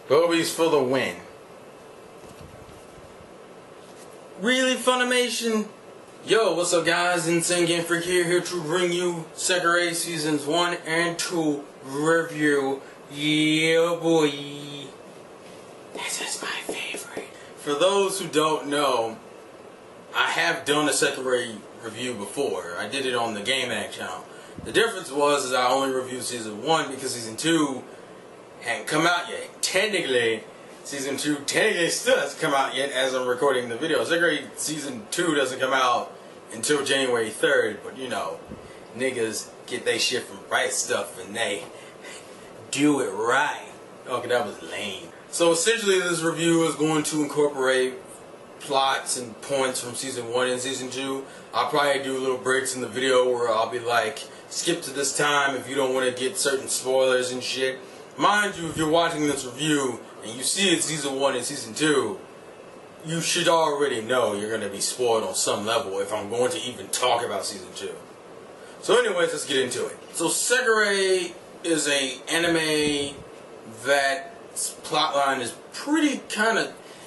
Bobby's for the win. Really, Funimation? Yo, what's up guys? Insane Game Freak here to bring you Sekirei Seasons 1 and 2 review. Yeah boy. This is my favorite. For those who don't know, I have done a Sekirei review before. I did it on the Game Act channel. The difference was I only reviewed Season 1 because Season 2 hadn't come out yet. Technically, Season 2 still hasn't come out yet as I'm recording the video. Sekirei Season 2 doesn't come out until January 3rd, but you know, niggas get they shit from Right Stuff and they do it right. Okay, that was lame. So essentially this review is going to incorporate plots and points from Season 1 and Season 2. I'll probably do little breaks in the video where I'll be like, skip to this time if you don't want to get certain spoilers and shit. Mind you, if you're watching this review and you see it's Season 1 and Season 2, you should already know you're going to be spoiled on some level if I'm going to even talk about Season 2. So anyways, let's get into it. So Sekirei is a anime that's plotline is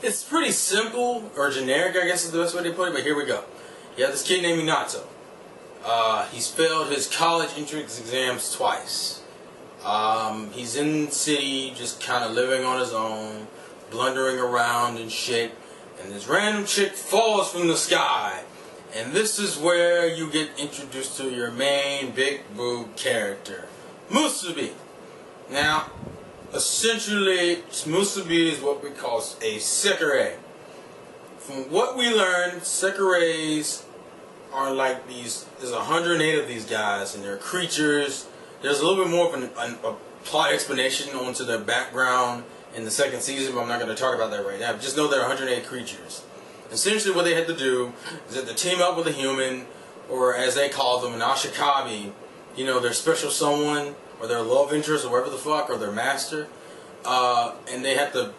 it's pretty simple, or generic I guess is the best way to put it, but here we go. You have this kid named Minato. He's failed his college entrance exams twice. He's in the city, just kind of living on his own, blundering around and shit, and this random chick falls from the sky. And this is where you get introduced to your main big boob character, Musubi. Now, essentially, Musubi is what we call a Sekirei. From what we learned, Sekireis are like these, there's 108 of these guys, and they're creatures. There's a little bit more of a plot explanation onto their background in the second season, but I'm not going to talk about that right now. Just know they're 108 creatures. Essentially what they had to do is that they team up with a human, or as they call them, an Ashikabi, you know, their special someone, or their love interest, or whatever the fuck, or their master, and they have to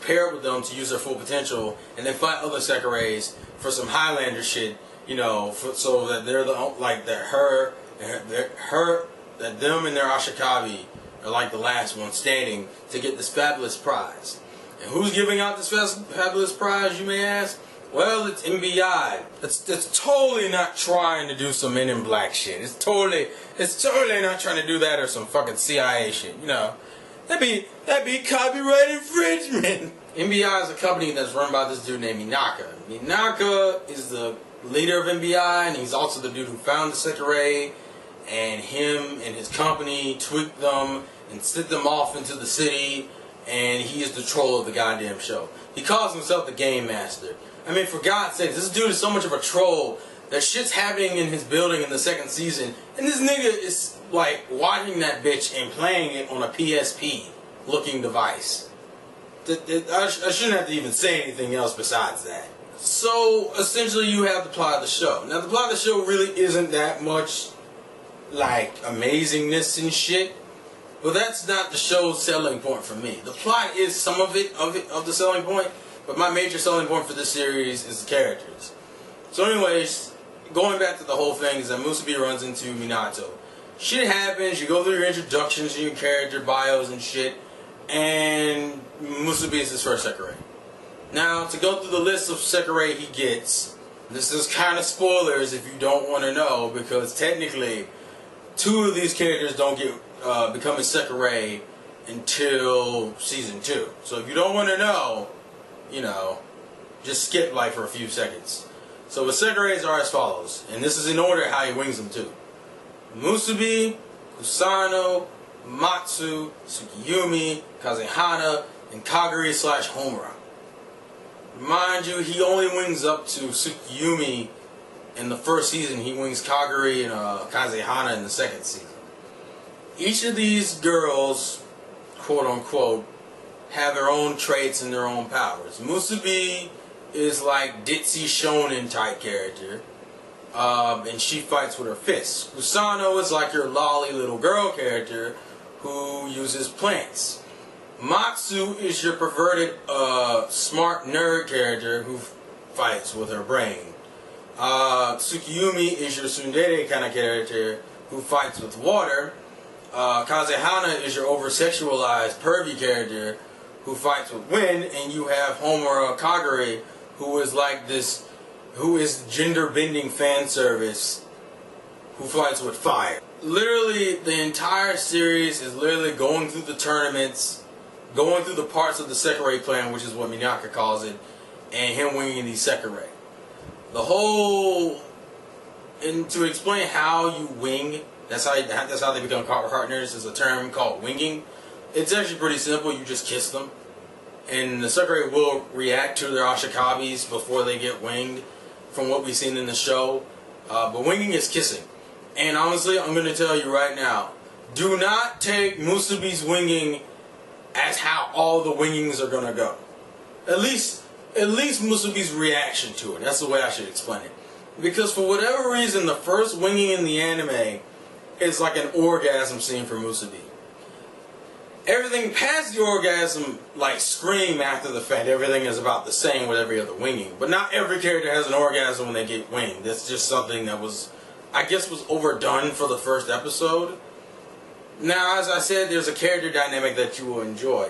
pair up with them to use their full potential, and then fight other Sekireis for some Highlander shit, you know, so that they're the, like, that that them and their Ashikabi are like the last one standing to get this fabulous prize. And who's giving out this fabulous prize, you may ask? Well, it's MBI. It's totally not trying to do some Men in Black shit. It's totally not trying to do that or some fucking CIA shit. You know, that'd be copyright infringement. MBI is a company that's run by this dude named Minaka. Minaka is the leader of MBI, and he's also the dude who found the Sekirei. And him and his company tweaked them and sent them off into the city, and he is the troll of the goddamn show. He calls himself the Game Master. I mean, for God's sake, this dude is so much of a troll that shit's happening in his building in the second season, and this nigga is like watching that bitch and playing it on a PSP looking device. I shouldn't have to even say anything else besides that. So essentially you have the plot of the show. Now the plot of the show really isn't that much like amazingness and shit, but that's not the show's selling point for me. The plot is some of the selling point, but my major selling point for this series is the characters. So anyways, going back to the whole thing is that Musubi runs into Minato. Shit happens, you go through your introductions to your character bios and shit, and Musubi is his first Sekirei. Now, to go through the list of Sekirei he gets, this is kind of spoilers if you don't want to know, because technically two of these characters don't get become a Sekirei until Season 2. So if you don't want to know, you know, just skip like for a few seconds. So the Sekireis are as follows, and this is in order how he wings them too. Musubi, Kusano, Matsu, Tsukiyumi, Kazehana, and Kagari/Homura. Mind you, he only wings up to Tsukiyumi in the first season. He wings Kagari and Kazehana in the second season. Each of these girls, quote unquote, have their own traits and their own powers. Musubi is like ditzy shonen type character, and she fights with her fists. Kusano is like your lolly little girl character who uses plants. Matsu is your perverted smart nerd character who fights with her brain. Tsukiyumi is your tsundere kind of character who fights with water. Kazehana is your over-sexualized pervy character who fights with wind, and you have Homura Kagure, who is like this, who is gender-bending fan service, who fights with fire. Literally, the entire series is literally going through the tournaments, going through the parts of the Sekirei plan, which is what Minaka calls it, and him winging these Sekirei. The whole, and to explain how you wing, that's how they become partners, is a term called winging. It's actually pretty simple. You just kiss them, and the Sekirei will react to their Ashikabis before they get winged, from what we've seen in the show. But winging is kissing. And honestly, I'm going to tell you right now, do not take Musubi's winging as how all the wingings are going to go. At least Musubi's reaction to it. That's the way I should explain it. Because for whatever reason, the first winging in the anime is like an orgasm scene for Musubi. Everything past the orgasm, like Scream after the fact, everything is about the same with every other winging. But not every character has an orgasm when they get winged. That's just something that was, I guess, was overdone for the first episode. Now, as I said, there's a character dynamic that you will enjoy.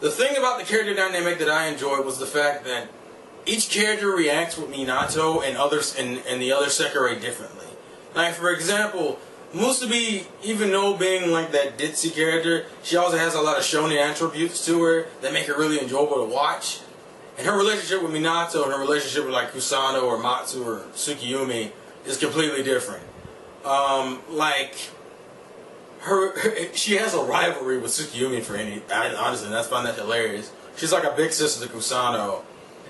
The thing about the character dynamic that I enjoyed was the fact that each character reacts with Minato and others and the other Sekirei differently. Like, for example, Musubi, even though being like that ditzy character, she also has a lot of shonen attributes to her that make her really enjoyable to watch. And her relationship with Minato and her relationship with like Kusano or Matsu or Tsukiyumi is completely different. She has a rivalry with Tsukiyumi for honestly, I find that hilarious. She's like a big sister to Kusano.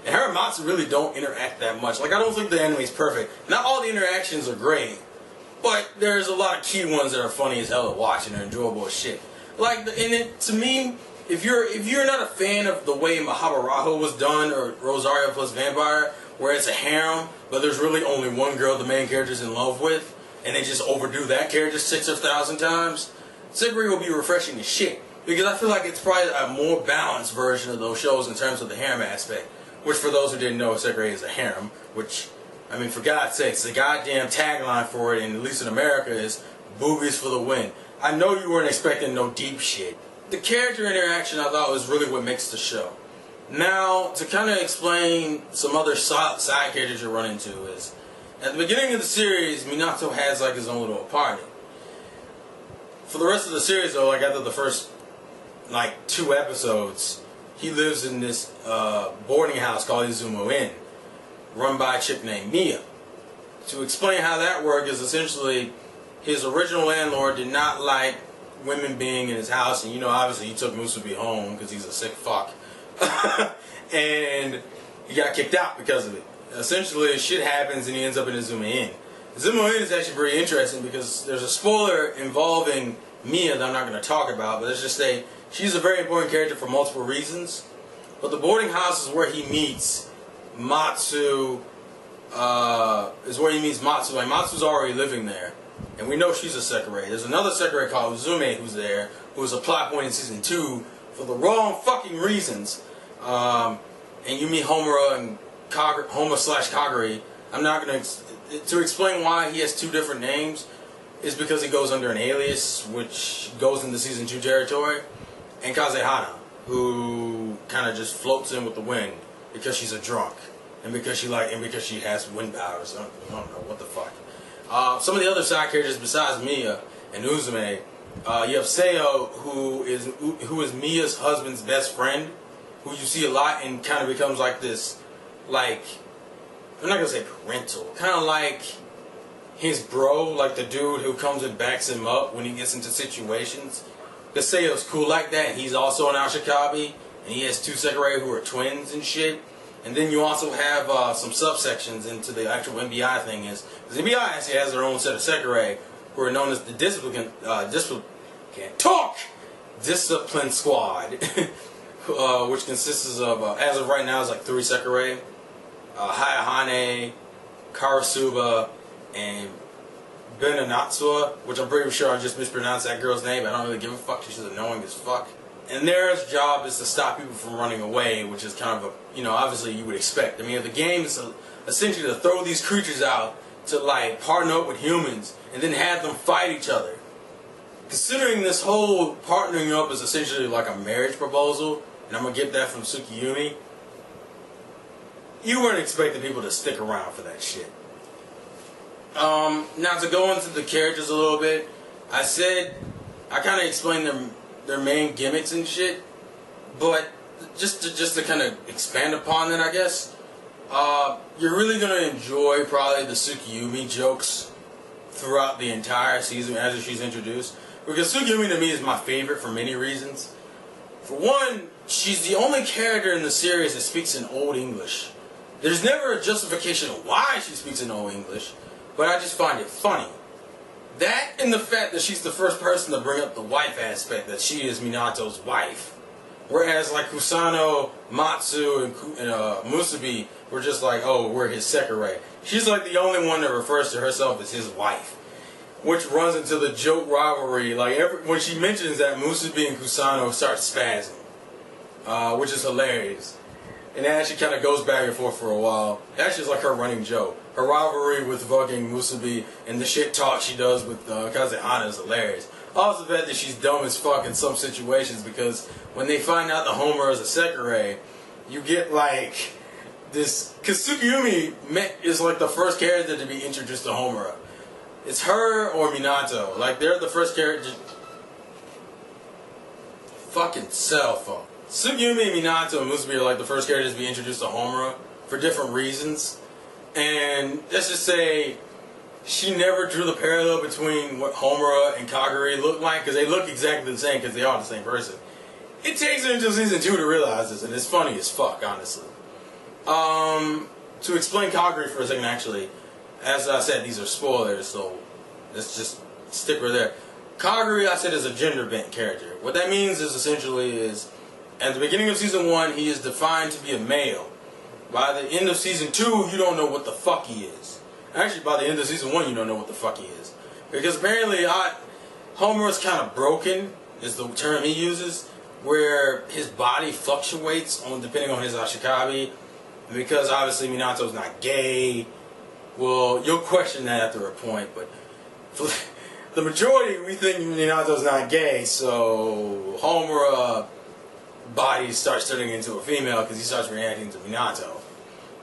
And her and Matsu really don't interact that much. Like, I don't think the anime's perfect. Not all the interactions are great, but there's a lot of key ones that are funny as hell to watch and are enjoyable as shit. Like, to me, if you're not a fan of the way Mahabarajo was done, or Rosario plus Vampire, where it's a harem, but there's really only one girl the main character's in love with, and they just overdo that character 6,000 or 1,000 times, Sekirei will be refreshing as shit. Because I feel like it's probably a more balanced version of those shows in terms of the harem aspect. Which, for those who didn't know, Sekirei is a harem. Which, I mean, for God's sakes, the goddamn tagline for it, and at least in America, is boobies for the win. I know you weren't expecting no deep shit. The character interaction, I thought, was really what makes the show. Now, to kind of explain some other side characters you run into is, at the beginning of the series, Minato has like his own little apartment. For the rest of the series, though, like after the first like 2 episodes, he lives in this boarding house called Izumo Inn, run by a chick named Mia. To explain how that worked is essentially his original landlord did not like women being in his house, and you know, obviously he took Musubi home because he's a sick fuck, and he got kicked out because of it. Essentially, shit happens and he ends up in Izumo Inn. Izumo Inn is actually very interesting because there's a spoiler involving Mia that I'm not going to talk about, but let's just say she's a very important character for multiple reasons. But the boarding house is where he meets Matsu. Like, Matsu's already living there, and we know she's a Sekirei. There's another Sekirei called Uzume who's there, who was a plot point in season 2 for the wrong fucking reasons. And you meet Homura and Homa/Kagure. I'm not gonna to explain why he has 2 different names. Is because he goes under an alias, which goes into season 2 territory, and Kazehana, who kind of just floats in with the wind because she's a drunk, and because she has wind powers. I don't know what the fuck. Some of the other side characters besides Mia and Uzume, you have Seo, who is Mia's husband's best friend, who you see a lot and kind of becomes like this, like, I'm not gonna say parental, kind of like his bro, like the dude who comes and backs him up when he gets into situations. Because Seo's cool like that, and he's also an Ashikabi, and he has 2 Sekirei who are twins and shit. And then you also have some subsections into the actual MBI thing is, because MBI actually has their own set of Sekirei who are known as the Discipline Squad, which consists of, as of right now, is like 3 Sekirei, Hayahane, Karasuba, and Benanatsua, which I'm pretty sure I just mispronounced that girl's name. I don't really give a fuck. She's annoying as fuck. And their job is to stop people from running away, which is kind of a, you know, obviously you would expect. I mean, the game is essentially to throw these creatures out to, like, partner up with humans and then have them fight each other. Considering this whole partnering up is essentially like a marriage proposal, and I'm gonna get that from Tsukiyumi, you weren't expecting people to stick around for that shit. Now to go into the characters a little bit, I kind of explained their main gimmicks and shit, but just to kind of expand upon it, I guess, you're really gonna enjoy probably the Tsukiyumi jokes throughout the entire season as she's introduced, because Tsukiyumi to me is my favorite for many reasons. For one, she's the only character in the series that speaks in Old English. There's never a justification of why she speaks in Old English, but I just find it funny. That and the fact that she's the first person to bring up the wife aspect, that she is Minato's wife. Whereas like Kusano, Matsu, and Musubi were just like, oh, we're his Sekirei. She's like the only one that refers to herself as his wife. Which runs into the joke rivalry. Like when she mentions that, Musubi and Kusano start spazzing. Which is hilarious. And that actually kind of goes back and forth for a while. That's just like her running joke. Her rivalry with fucking Musubi and the shit talk she does with Kazehana is hilarious. Also the fact that she's dumb as fuck in some situations, because when they find out the Homer is a Sekirei, you get like this, because Tsukiyumi is like the first character to be introduced to Homura. It's her or Minato. Like they're the first character. Fucking cell phone. Tsukiyumi, Minato, and Musubi are like the first characters to be introduced to Homura for different reasons. And let's just say she never drew the parallel between what Homura and Kagure look like, because they look exactly the same because they are the same person. It takes her until season 2 to realize this, and it's funny as fuck, honestly. To explain Kagure for a second, actually, as I said, these are spoilers, so let's just stick right there. Kagure, I said, is a gender-bent character. What that means is essentially at the beginning of season 1, he is defined to be a male. By the end of season 2, you don't know what the fuck he is. Actually, by the end of season 1, you don't know what the fuck he is. Because apparently, Homer is kind of broken, is the term he uses, where his body fluctuates depending on his Ashikabi. And because obviously Minato's not gay, well, you'll question that after a point, but for the majority, we think Minato's not gay, so Homer body starts turning into a female because he starts reacting to Minato.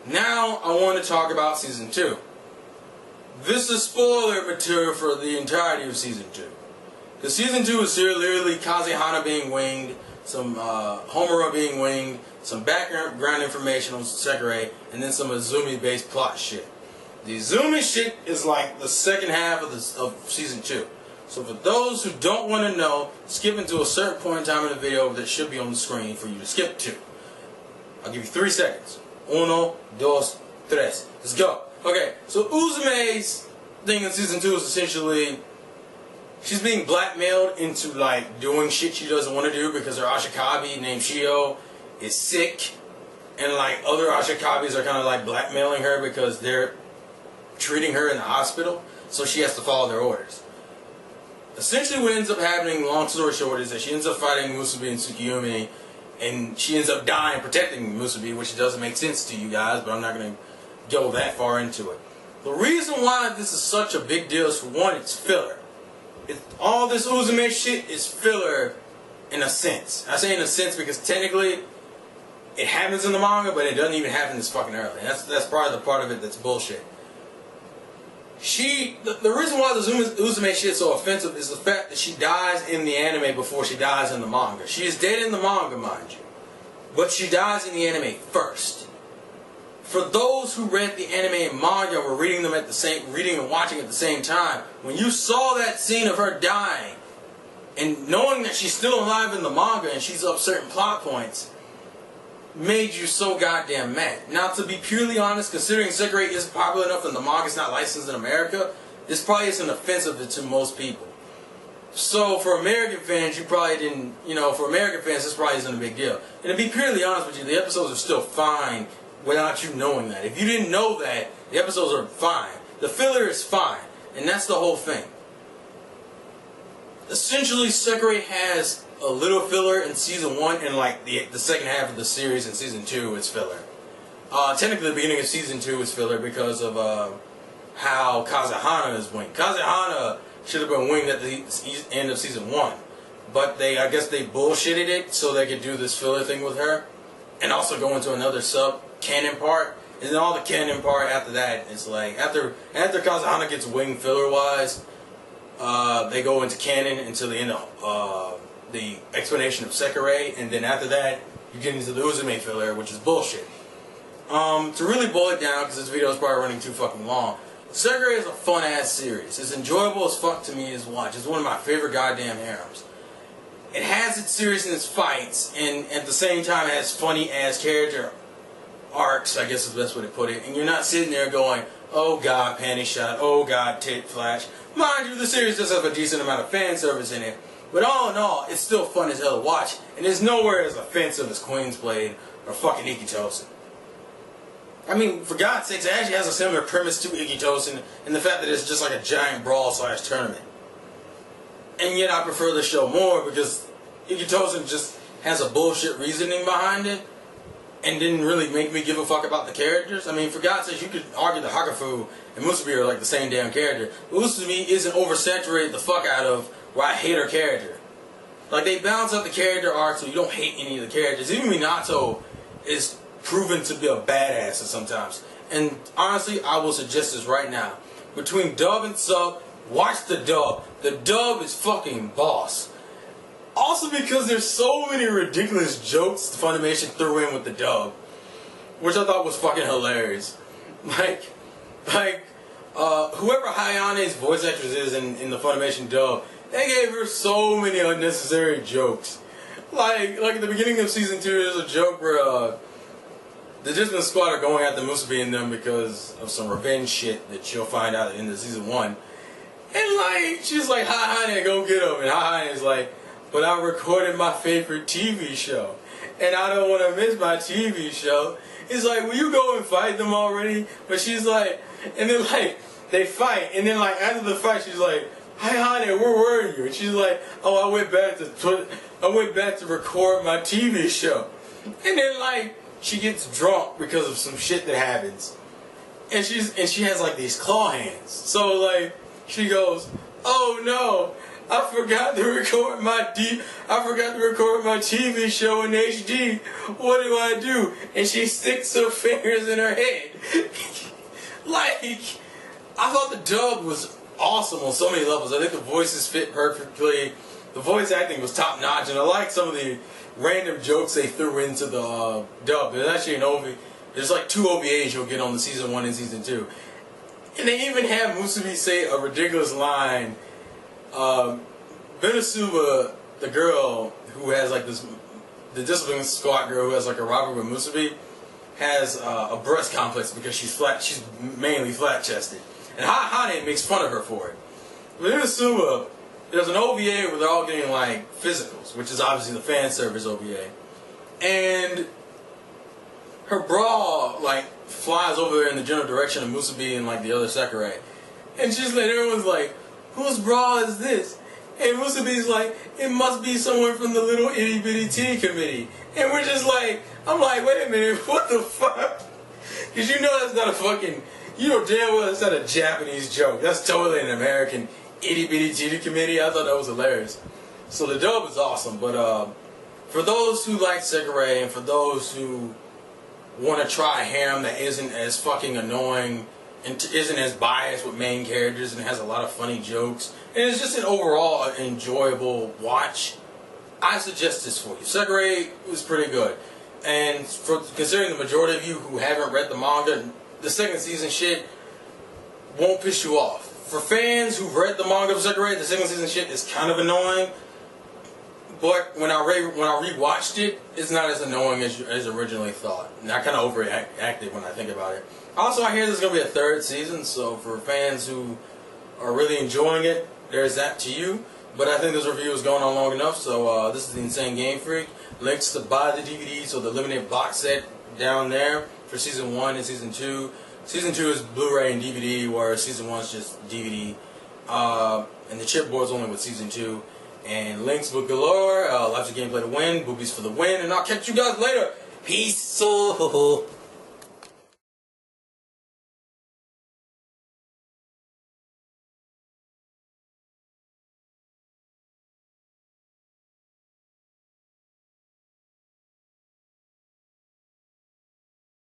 Now, I want to talk about season 2. This is spoiler material for the entirety of season 2. Because season 2 is literally Kazehana being winged, some Homura being winged, some background information on Sekirei, and then some Azumi-based plot shit. The Azumi shit is like the second half of season 2. So for those who don't want to know, skip into a certain point in time in the video that should be on the screen for you to skip to. I'll give you 3 seconds. 1, 2, 3. Let's go. Okay, so Uzume's thing in season 2 is essentially she's being blackmailed into like doing shit she doesn't want to do because her Ashikabi named Shio is sick, and like other Ashikabis are kind of like blackmailing her because they're treating her in the hospital, so she has to follow their orders. Essentially what ends up happening, long story short, is that she ends up fighting Musubi and Tsukiyumi, and she ends up dying protecting Musubi, which doesn't make sense to you guys, but I'm not going to go that far into it. The reason why this is such a big deal is, for one, it's filler. All this Uzume shit is filler in a sense. I say in a sense because technically it happens in the manga, but it doesn't even happen this fucking early. That's probably the part of it that's bullshit. The reason why the Uzume shit is so offensive is the fact that she dies in the anime before she dies in the manga. She is dead in the manga, mind you, but she dies in the anime first. For those who read the anime and manga were reading them at the same, reading and watching at the same time, when you saw that scene of her dying, and knowing that she's still alive in the manga and she's up certain plot points, made you so goddamn mad. Now, to be purely honest, considering Sekirei isn't popular enough and the manga's not licensed in America, this probably isn't offensive to most people. So, for American fans, you probably didn't, for American fans, this probably isn't a big deal. And to be purely honest with you, the episodes are still fine without you knowing that. If you didn't know that, the episodes are fine. The filler is fine. And that's the whole thing. Essentially, Sekirei has a little filler in season 1, and like the second half of the series in season 2 is filler. Technically, the beginning of season 2 is filler because of how Kazehana is winged. Kazehana should have been winged at the end of season 1, but I guess they bullshitted it so they could do this filler thing with her, and also go into another sub-canon part. And then all the canon part after that is like, after Kazahana gets winged filler-wise, they go into canon until the end of the explanation of Sekirei, and then after that, you get into the Uzume filler, which is bullshit. To really boil it down, because this video is probably running too fucking long, Sekirei is a fun-ass series. It's enjoyable as fuck to me as watch. It's one of my favorite goddamn harems. It has its serious in its fights, and at the same time it has funny-ass character arcs, I guess is the best way to put it. And you're not sitting there going, oh god, panty shot, oh god, tit flash. Mind you, the series does have a decent amount of fan service in it, but all in all, it's still fun as hell to watch, and it's nowhere as offensive as Queen's Blade or fucking Ikitosen. I mean, for God's sakes, it actually has a similar premise to Ikitosen in the fact that it's just like a giant brawl/tournament. And yet I prefer the show more because Ikitosen just has a bullshit reasoning behind it and didn't really make me give a fuck about the characters. I mean, for God's sake, you could argue that Hakafu and Musubi are like the same damn character. But Musubi isn't oversaturated the fuck out of where I hate her character. Like, they balance out the character arc so you don't hate any of the characters. Even Minato is proven to be a badass sometimes. And honestly, I will suggest this right now. Between dub and sub, watch the dub. The dub is fucking boss. Also because there's so many ridiculous jokes Funimation threw in with the dub, which I thought was fucking hilarious. Like whoever Hayane's voice actress is in the Funimation dub, they gave her so many unnecessary jokes. Like at the beginning of season 2, there's a joke where the Discipline Squad are going after Musubi and them because of some revenge shit that you'll find out at the end of season 1. And like, she's like, Hayaane, go get him. And Hayaane's like, but I recorded my favorite TV show, and I don't want to miss my TV show. It's like, will you go and fight them already? But she's like, and then like, they fight, and then like, after the fight, she's like, hi honey, where were you? And she's like, oh, I went back to record my TV show. And then like, she gets drunk because of some shit that happens. And she has like these claw hands. So like, she goes, oh no, I forgot to record my TV show in HD. What do I do? And she sticks her fingers in her head. Like, I thought the dub was awesome on so many levels. I think the voices fit perfectly. The voice acting was top notch, and I like some of the random jokes they threw into the dub. There's actually there's like 2 OVAs you'll get on the season 1 and season 2. And they even have Musubi say a ridiculous line. Benasuba, the girl who has like the Discipline Squad girl who has like a rivalry with Musubi, has a breast complex because she's mainly flat-chested. And Hane makes fun of her for it. But Benasuba, there's an OVA where they're all getting like physicals, which is obviously the fan service OVA. And her bra like flies over there in the general direction of Musubi and like the other Sekirei. And she's like, everyone's like, whose bra is this? And Musubi's like, it must be someone from the little itty bitty tea committee. And we're just like, I'm like, wait a minute, what the fuck? Because you know that's not a fucking, you know damn well that's not a Japanese joke. That's totally an American itty bitty tea committee. I thought that was hilarious. So the dub is awesome, but for those who like Sekirei and for those who want to try a harem that isn't as fucking annoying and isn't as biased with main characters and has a lot of funny jokes, and it's just an overall enjoyable watch, I suggest this for you. Sekirei was pretty good, and considering the majority of you who haven't read the manga, the second season shit won't piss you off. For fans who've read the manga of Sekirei, the second season shit is kind of annoying, but when I rewatched it, it's not as annoying as originally thought. And I kind of overreacted when I think about it. Also, I hear there's going to be a 3rd season, so for fans who are really enjoying it, there's that to you. But I think this review is going on long enough, so this is the Insane Game Freak. Links to buy the DVDs or the limited box set down there for Season 1 and Season 2. Season 2 is Blu-ray and DVD, whereas Season 1 is just DVD. And the chipboard's only with Season 2. And links with galore, lots of gameplay to win, boobies for the win, and I'll catch you guys later. Peace.